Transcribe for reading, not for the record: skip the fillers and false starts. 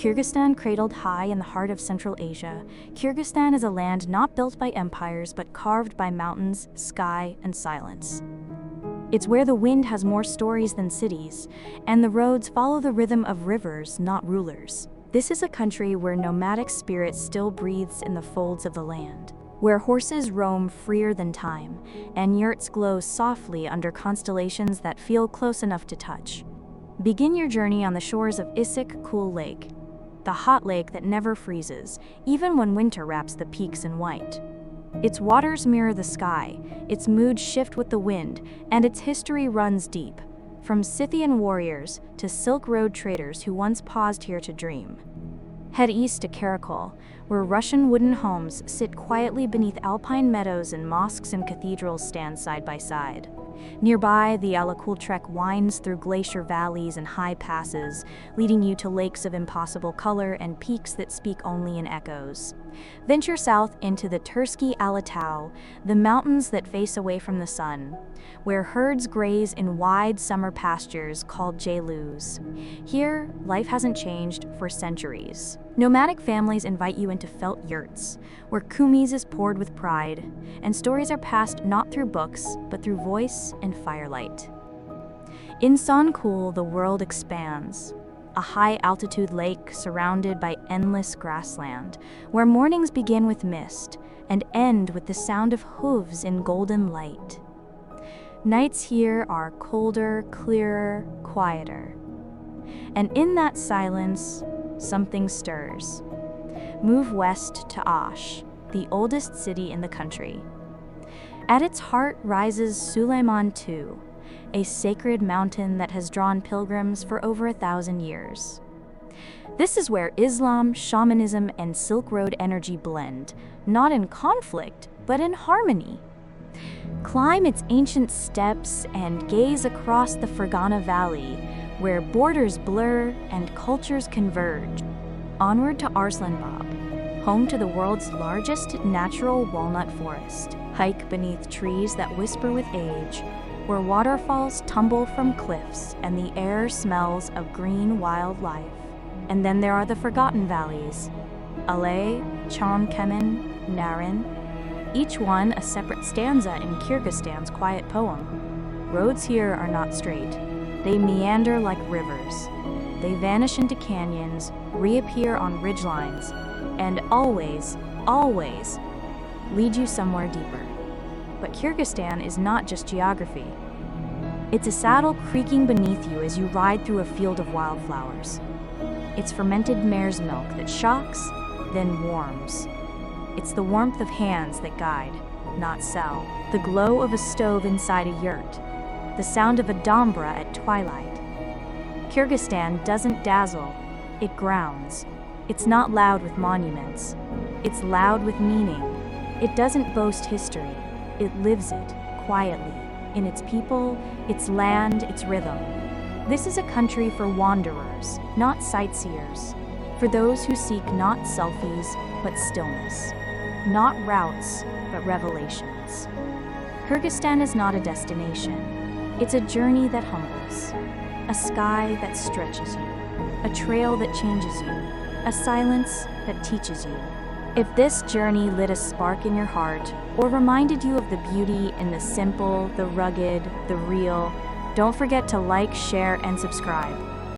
Kyrgyzstan, cradled high in the heart of Central Asia, Kyrgyzstan is a land not built by empires but carved by mountains, sky, and silence. It's where the wind has more stories than cities, and the roads follow the rhythm of rivers, not rulers. This is a country where nomadic spirit still breathes in the folds of the land, where horses roam freer than time, and yurts glow softly under constellations that feel close enough to touch. Begin your journey on the shores of Issyk-Kul Lake, the hot lake that never freezes, even when winter wraps the peaks in white. Its waters mirror the sky, its moods shift with the wind, and its history runs deep, from Scythian warriors to Silk Road traders who once paused here to dream. Head east to Kyrgyzstan, where Russian wooden homes sit quietly beneath alpine meadows and mosques and cathedrals stand side by side. Nearby, the Issyk-Kul trek winds through glacier valleys and high passes, leading you to lakes of impossible color and peaks that speak only in echoes. Venture south into the Tersky Alatau, the mountains that face away from the sun, where herds graze in wide summer pastures called jaylus. Here, life hasn't changed for centuries. Nomadic families invite you into felt yurts, where kumis is poured with pride, and stories are passed not through books, but through voice and firelight. In Issyk-Kul, the world expands, a high-altitude lake surrounded by endless grassland, where mornings begin with mist and end with the sound of hooves in golden light. Nights here are colder, clearer, quieter. And in that silence, something stirs. Move west to Osh, the oldest city in the country. At its heart rises Suleiman II, a sacred mountain that has drawn pilgrims for over 1,000 years. This is where Islam, shamanism, and Silk Road energy blend, not in conflict, but in harmony. Climb its ancient steps and gaze across the Fergana Valley, where borders blur and cultures converge. Onward to Arslanbab, home to the world's largest natural walnut forest. Hike beneath trees that whisper with age, where waterfalls tumble from cliffs and the air smells of green wildlife. And then there are the forgotten valleys, Alay, Chan-Kemen, Narin, each one a separate stanza in Kyrgyzstan's quiet poem. Roads here are not straight. They meander like rivers. They vanish into canyons, reappear on ridgelines, and always, always lead you somewhere deeper. But Kyrgyzstan is not just geography. It's a saddle creaking beneath you as you ride through a field of wildflowers. It's fermented mare's milk that shocks, then warms. It's the warmth of hands that guide, not sell. The glow of a stove inside a yurt. The sound of a dombra at twilight. Kyrgyzstan doesn't dazzle, it grounds. It's not loud with monuments. It's loud with meaning. It doesn't boast history. It lives it, quietly, in its people, its land, its rhythm. This is a country for wanderers, not sightseers. For those who seek not selfies, but stillness. Not routes, but revelations. Kyrgyzstan is not a destination. It's a journey that humbles. A sky that stretches you. A trail that changes you. A silence that teaches you. If this journey lit a spark in your heart, or reminded you of the beauty in the simple, the rugged, the real, don't forget to like, share, and subscribe.